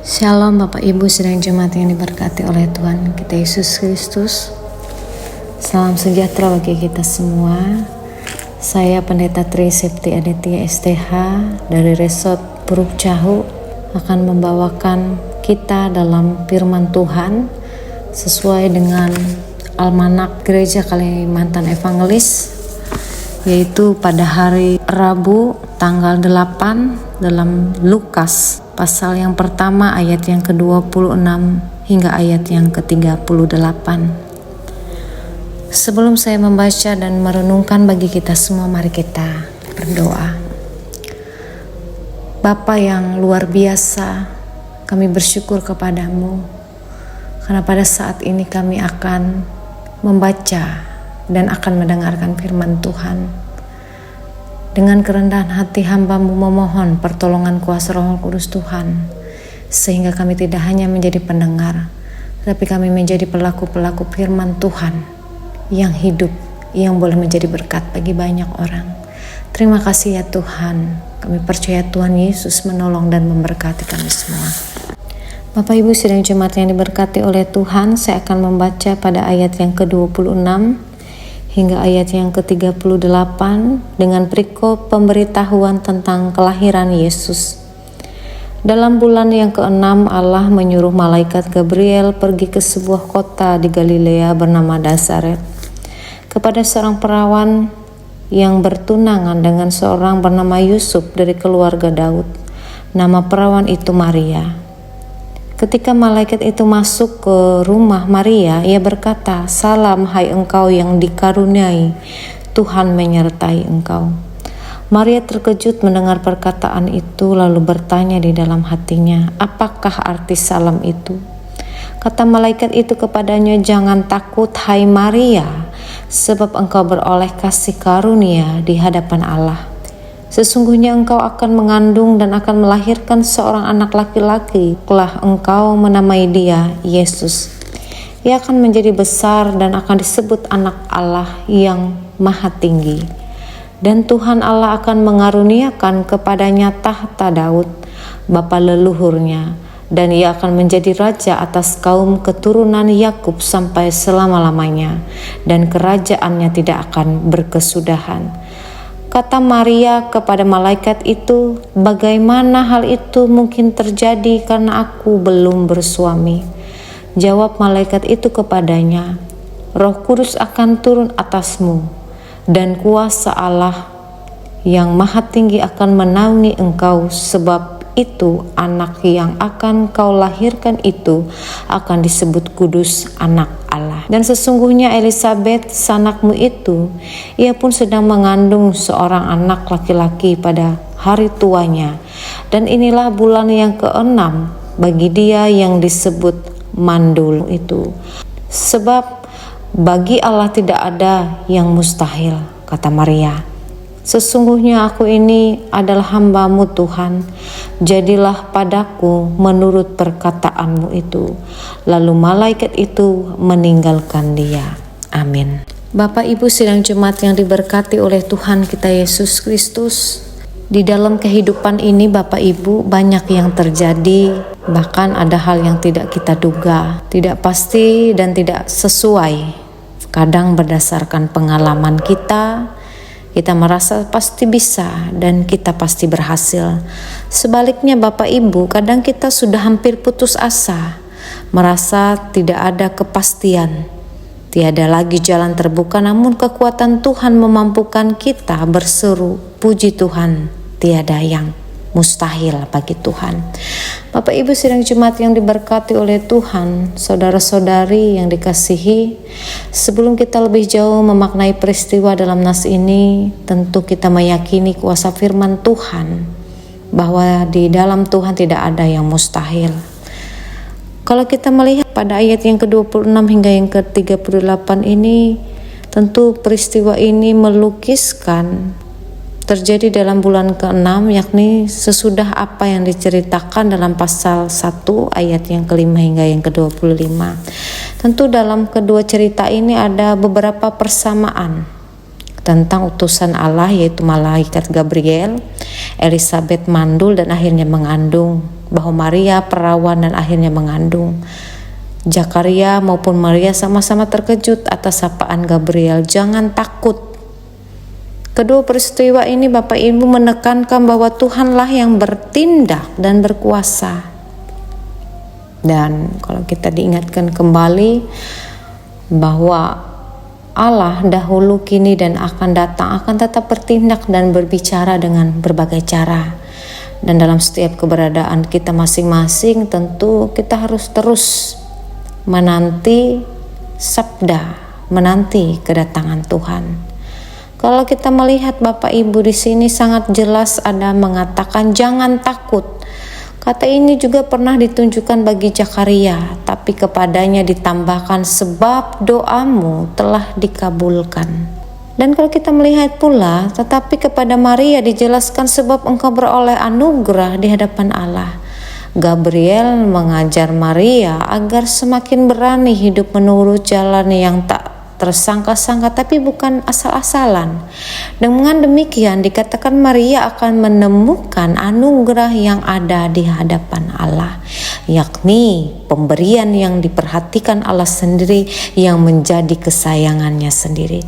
Shalom Bapak Ibu sedang jemaat yang diberkati oleh Tuhan kita Yesus Kristus. Salam sejahtera bagi kita semua. Saya Pendeta Tri Septi Aditya STH dari Resort Puruk Cahu akan membawakan kita dalam firman Tuhan sesuai dengan Almanak Gereja Kalimantan Evangelis, yaitu pada hari Rabu tanggal 8 dalam Lukas pasal yang pertama ayat yang ke-26 hingga ayat yang ke-38. Sebelum saya membaca dan merenungkan bagi kita semua, mari kita berdoa. Bapa yang luar biasa, kami bersyukur kepadamu karena pada saat ini kami akan membaca dan akan mendengarkan firman Tuhan. Dengan kerendahan hati hamba-Mu memohon pertolongan kuasa Roh Kudus Tuhan, sehingga kami tidak hanya menjadi pendengar, tapi kami menjadi pelaku-pelaku firman Tuhan yang hidup, yang boleh menjadi berkat bagi banyak orang. Terima kasih ya Tuhan, kami percaya Tuhan Yesus menolong dan memberkati kami semua. Bapak Ibu sidang jemaat yang diberkati oleh Tuhan, saya akan membaca pada ayat yang ke-26 hingga ayat yang ke-38 dengan perikop pemberitahuan tentang kelahiran Yesus. Dalam bulan yang ke-6 Allah menyuruh malaikat Gabriel pergi ke sebuah kota di Galilea bernama Nazaret kepada seorang perawan yang bertunangan dengan seorang bernama Yusuf dari keluarga Daud. Nama perawan itu Maria. Ketika malaikat itu masuk ke rumah Maria, ia berkata, "Salam hai engkau yang dikaruniai, Tuhan menyertai engkau." Maria terkejut mendengar perkataan itu, lalu bertanya di dalam hatinya, "Apakah arti salam itu?" Kata malaikat itu kepadanya, "Jangan takut hai Maria, sebab engkau beroleh kasih karunia di hadapan Allah. Sesungguhnya engkau akan mengandung dan akan melahirkan seorang anak laki-laki. Telah engkau menamai dia Yesus. Ia akan menjadi besar dan akan disebut anak Allah yang Maha Tinggi. Dan Tuhan Allah akan mengaruniakan kepadanya tahta Daud, bapa leluhurnya, dan ia akan menjadi raja atas kaum keturunan Yakub sampai selama-lamanya, dan kerajaannya tidak akan berkesudahan." Kata Maria kepada malaikat itu, "Bagaimana hal itu mungkin terjadi karena aku belum bersuami?" Jawab malaikat itu kepadanya, "Roh Kudus akan turun atasmu, dan kuasa Allah yang Maha Tinggi akan menaungi engkau, sebab itu anak yang akan kau lahirkan itu akan disebut kudus, anak Allah. Dan sesungguhnya Elisabet sanakmu itu, ia pun sedang mengandung seorang anak laki-laki pada hari tuanya, dan inilah bulan yang ke-6 bagi dia yang disebut mandul itu. Sebab bagi Allah tidak ada yang mustahil." Kata Maria, "Sesungguhnya aku ini adalah hamba-Mu Tuhan, jadilah padaku menurut perkataanmu itu." Lalu malaikat itu meninggalkan dia. Amin. Bapak Ibu sidang jemaat yang diberkati oleh Tuhan kita Yesus Kristus, di dalam kehidupan ini Bapak Ibu banyak yang terjadi, bahkan ada hal yang tidak kita duga, tidak pasti dan tidak sesuai. Kadang berdasarkan pengalaman kita merasa pasti bisa dan kita pasti berhasil. Sebaliknya Bapak Ibu, kadang kita sudah hampir putus asa, merasa tidak ada kepastian, tiada lagi jalan terbuka, namun kekuatan Tuhan memampukan kita berseru, "Puji Tuhan, tiada yang mustahil bagi Tuhan." Bapak Ibu sidang jemaat yang diberkati oleh Tuhan, saudara-saudari yang dikasihi, sebelum kita lebih jauh memaknai peristiwa dalam nas ini, tentu kita meyakini kuasa firman Tuhan, bahwa di dalam Tuhan tidak ada yang mustahil. Kalau kita melihat pada ayat yang ke-26 hingga yang ke-38 ini, tentu peristiwa ini melukiskan terjadi dalam bulan ke-6, yakni sesudah apa yang diceritakan dalam pasal 1 ayat yang ke-5 hingga yang ke-25. Tentu dalam kedua cerita ini ada beberapa persamaan tentang utusan Allah, yaitu malaikat Gabriel, Elizabeth mandul dan akhirnya mengandung, bahwa Maria perawan dan akhirnya mengandung. Zakaria maupun Maria sama-sama terkejut atas sapaan Gabriel. Jangan takut. Kedua peristiwa ini Bapak Ibu menekankan bahwa Tuhanlah yang bertindak dan berkuasa. Dan kalau kita diingatkan kembali bahwa Allah dahulu, kini, dan akan datang akan tetap bertindak dan berbicara dengan berbagai cara. Dan dalam setiap keberadaan kita masing-masing tentu kita harus terus menanti sabda, menanti kedatangan Tuhan. Kalau kita melihat Bapak Ibu di sini sangat jelas ada mengatakan jangan takut. Kata ini juga pernah ditunjukkan bagi Zakaria, tapi kepadanya ditambahkan sebab doamu telah dikabulkan. Dan kalau kita melihat pula, tetapi kepada Maria dijelaskan sebab engkau beroleh anugerah di hadapan Allah. Gabriel mengajar Maria agar semakin berani hidup menurut jalan yang tak tersangka-sangka tapi bukan asal-asalan. Dengan demikian dikatakan Maria akan menemukan anugerah yang ada di hadapan Allah, yakni pemberian yang diperhatikan Allah sendiri yang menjadi kesayangannya sendiri.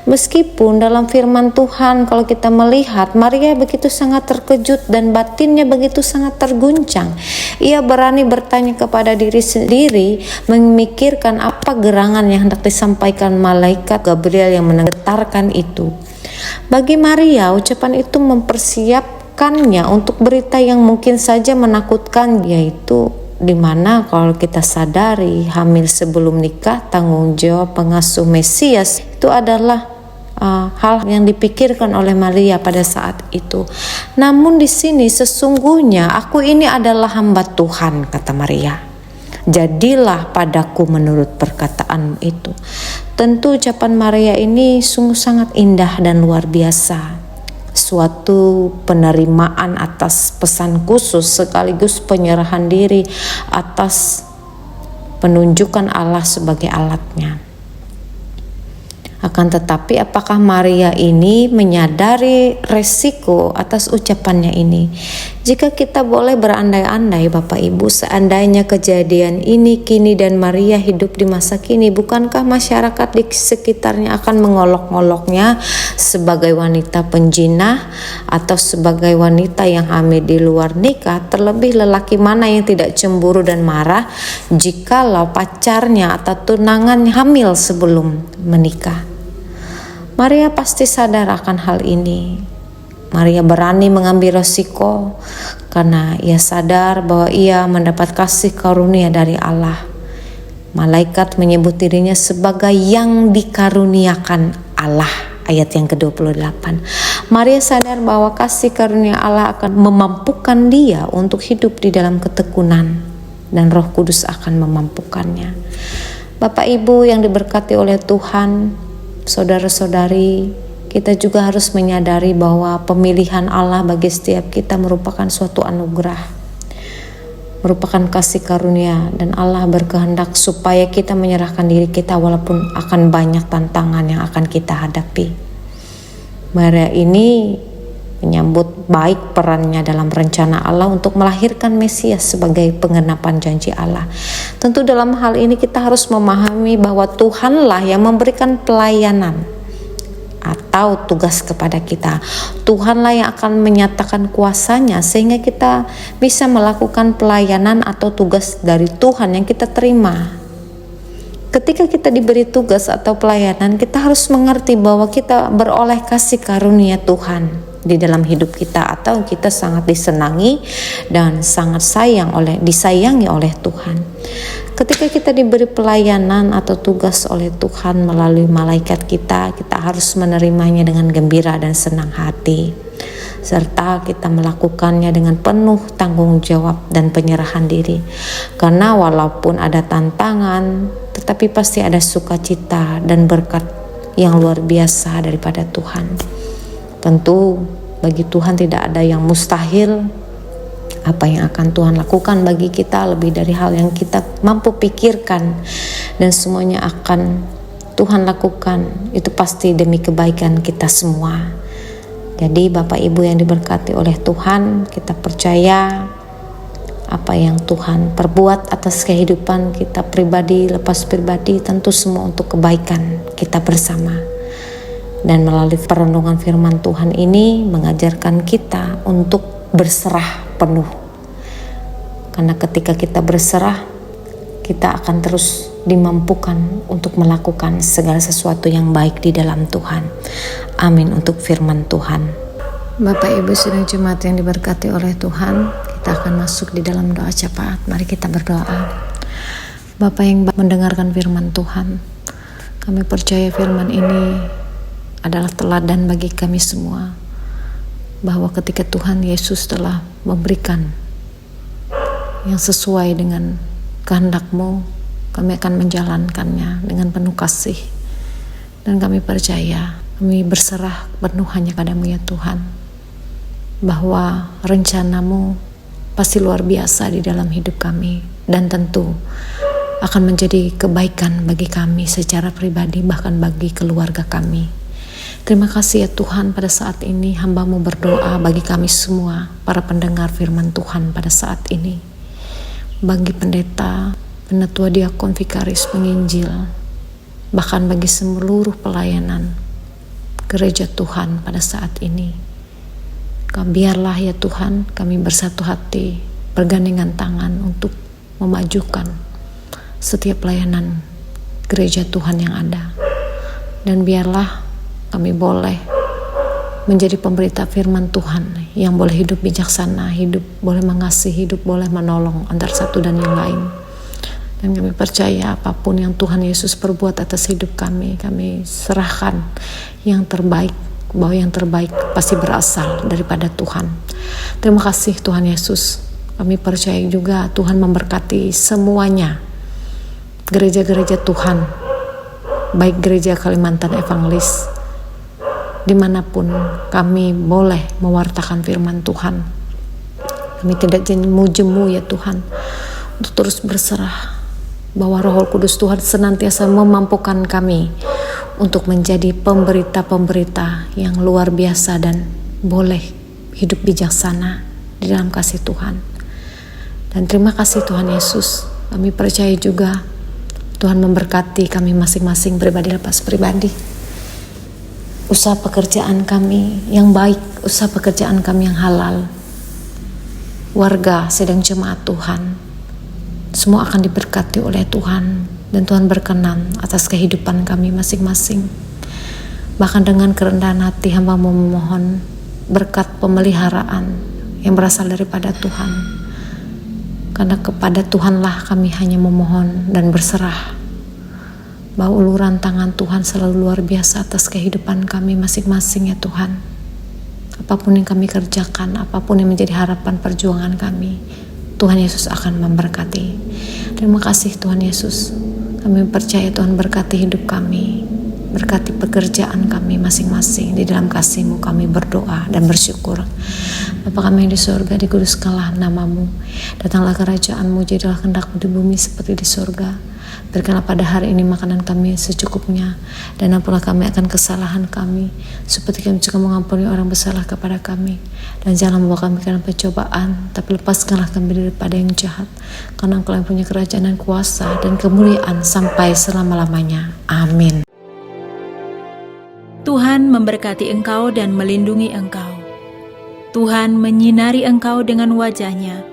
Meskipun dalam firman Tuhan kalau kita melihat Maria begitu sangat terkejut dan batinnya begitu sangat terguncang. Ia berani bertanya kepada diri sendiri, memikirkan apa gerangan yang hendak disampaikan malaikat Gabriel yang menggetarkan itu. Bagi Maria, ucapan itu mempersiapkannya untuk berita yang mungkin saja menakutkan, yaitu di mana kalau kita sadari hamil sebelum nikah, tanggung jawab pengasuh Mesias itu adalah hal yang dipikirkan oleh Maria pada saat itu. Namun di sini sesungguhnya aku ini adalah hamba Tuhan, kata Maria. Jadilah padaku menurut perkataan itu. Tentu ucapan Maria ini sungguh sangat indah dan luar biasa. Suatu penerimaan atas pesan khusus sekaligus penyerahan diri atas penunjukan Allah sebagai alatnya. Akan tetapi apakah Maria ini menyadari resiko atas ucapannya ini? Jika kita boleh berandai-andai Bapak Ibu, seandainya kejadian ini kini dan Maria hidup di masa kini, bukankah masyarakat di sekitarnya akan mengolok-oloknya sebagai wanita penjinah atau sebagai wanita yang hamil di luar nikah? Terlebih lelaki mana yang tidak cemburu dan marah jikalau pacarnya atau tunangannya hamil sebelum menikah? Maria pasti sadar akan hal ini. Maria berani mengambil resiko karena ia sadar bahwa ia mendapat kasih karunia dari Allah. Malaikat menyebut dirinya sebagai yang dikaruniakan Allah, ayat yang ke-28. Maria sadar bahwa kasih karunia Allah akan memampukan dia untuk hidup di dalam ketekunan dan Roh Kudus akan memampukannya. Bapak Ibu yang diberkati oleh Tuhan, saudara-saudari, kita juga harus menyadari bahwa pemilihan Allah bagi setiap kita merupakan suatu anugerah, merupakan kasih karunia, dan Allah berkehendak supaya kita menyerahkan diri kita walaupun akan banyak tantangan yang akan kita hadapi. Maria ini menyambut baik perannya dalam rencana Allah untuk melahirkan Mesias sebagai penggenapan janji Allah. Tentu dalam hal ini kita harus memahami bahwa Tuhanlah yang memberikan pelayanan atau tugas kepada kita. Tuhanlah yang akan menyatakan kuasanya sehingga kita bisa melakukan pelayanan atau tugas dari Tuhan yang kita terima. Ketika kita diberi tugas atau pelayanan, kita harus mengerti bahwa kita beroleh kasih karunia Tuhan di dalam hidup kita, atau kita sangat disenangi dan sangat disayangi oleh Tuhan. Ketika kita diberi pelayanan atau tugas oleh Tuhan melalui malaikat kita harus menerimanya dengan gembira dan senang hati, serta kita melakukannya dengan penuh tanggung jawab dan penyerahan diri. Karena walaupun ada tantangan, tetapi pasti ada sukacita dan berkat yang luar biasa daripada Tuhan. Tentu bagi Tuhan tidak ada yang mustahil. Apa yang akan Tuhan lakukan bagi kita lebih dari hal yang kita mampu pikirkan, dan semuanya akan Tuhan lakukan itu pasti demi kebaikan kita semua. Jadi Bapak Ibu yang diberkati oleh Tuhan, kita percaya apa yang Tuhan perbuat atas kehidupan kita pribadi, lepas pribadi, tentu semua untuk kebaikan kita bersama. Dan melalui perenungan firman Tuhan ini mengajarkan kita untuk berserah penuh. Karena ketika kita berserah, kita akan terus dimampukan untuk melakukan segala sesuatu yang baik di dalam Tuhan. Amin untuk firman Tuhan. Bapak Ibu sidang jemaat yang diberkati oleh Tuhan, kita akan masuk di dalam doa syafaat. Mari kita berdoa. Bapa yang mendengarkan firman Tuhan, kami percaya firman ini adalah teladan bagi kami semua, bahwa ketika Tuhan Yesus telah memberikan yang sesuai dengan kehendak-Mu, kami akan menjalankannya dengan penuh kasih. Dan kami percaya, kami berserah penuh hanya padamu ya Tuhan, bahwa rencana-Mu pasti luar biasa di dalam hidup kami, dan tentu akan menjadi kebaikan bagi kami secara pribadi, bahkan bagi keluarga kami. Terima kasih ya Tuhan, pada saat ini hamba-Mu berdoa bagi kami semua, para pendengar firman Tuhan pada saat ini. Bagi pendeta, penatua, diakon, vikaris, penginjil, bahkan bagi seluruh pelayanan gereja Tuhan pada saat ini. Biarlah ya Tuhan, kami bersatu hati, bergandengan tangan untuk memajukan setiap pelayanan gereja Tuhan yang ada. Dan biarlah kami boleh menjadi pemberita firman Tuhan yang boleh hidup bijaksana, hidup boleh mengasihi, hidup boleh menolong antara satu dan yang lain. Dan kami percaya apapun yang Tuhan Yesus perbuat atas hidup kami serahkan yang terbaik, bahwa yang terbaik pasti berasal daripada Tuhan. Terima kasih Tuhan Yesus. Kami percaya juga Tuhan memberkati semuanya, gereja-gereja Tuhan, baik gereja Kalimantan Evangelis, dimanapun kami boleh mewartakan firman Tuhan. Kami tidak jemu ya Tuhan, untuk terus berserah, bahwa Roh Kudus Tuhan senantiasa memampukan kami untuk menjadi pemberita-pemberita yang luar biasa dan boleh hidup bijaksana di dalam kasih Tuhan. Dan terima kasih Tuhan Yesus. Kami percaya juga Tuhan memberkati kami masing-masing pribadi lepas pribadi. Usaha pekerjaan kami yang baik, usaha pekerjaan kami yang halal. Warga sidang jemaat Tuhan, semua akan diberkati oleh Tuhan, dan Tuhan berkenan atas kehidupan kami masing-masing. Bahkan dengan kerendahan hati hamba memohon berkat pemeliharaan yang berasal daripada Tuhan. Karena kepada Tuhanlah kami hanya memohon dan berserah, bahwa uluran tangan Tuhan selalu luar biasa atas kehidupan kami masing-masing ya Tuhan. Apapun yang kami kerjakan, apapun yang menjadi harapan perjuangan kami, Tuhan Yesus akan memberkati. Terima kasih Tuhan Yesus. Kami percaya Tuhan berkati hidup kami, berkati pekerjaan kami masing-masing. Di dalam kasih-Mu kami berdoa dan bersyukur. Bapa kami yang di surga, dikuduskanlah nama-Mu. Datanglah kerajaan-Mu, jadilah kehendak-Mu di bumi seperti di surga. Berikanlah pada hari ini makanan kami secukupnya, dan ampunilah kami akan kesalahan kami, seperti kami juga mengampuni orang bersalah kepada kami. Dan jangan membawa kami ke dalam pencobaan, tapi lepaskanlah kami daripada yang jahat. Karena Engkau yang punya kerajaan dan kuasa dan kemuliaan sampai selama-lamanya. Amin. Tuhan memberkati engkau dan melindungi engkau. Tuhan menyinari engkau dengan wajah-Nya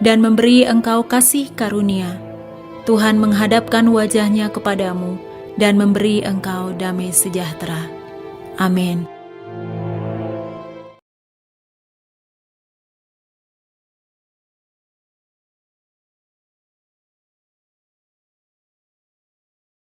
dan memberi engkau kasih karunia. Tuhan menghadapkan wajah-Nya kepadamu dan memberi engkau damai sejahtera. Amin.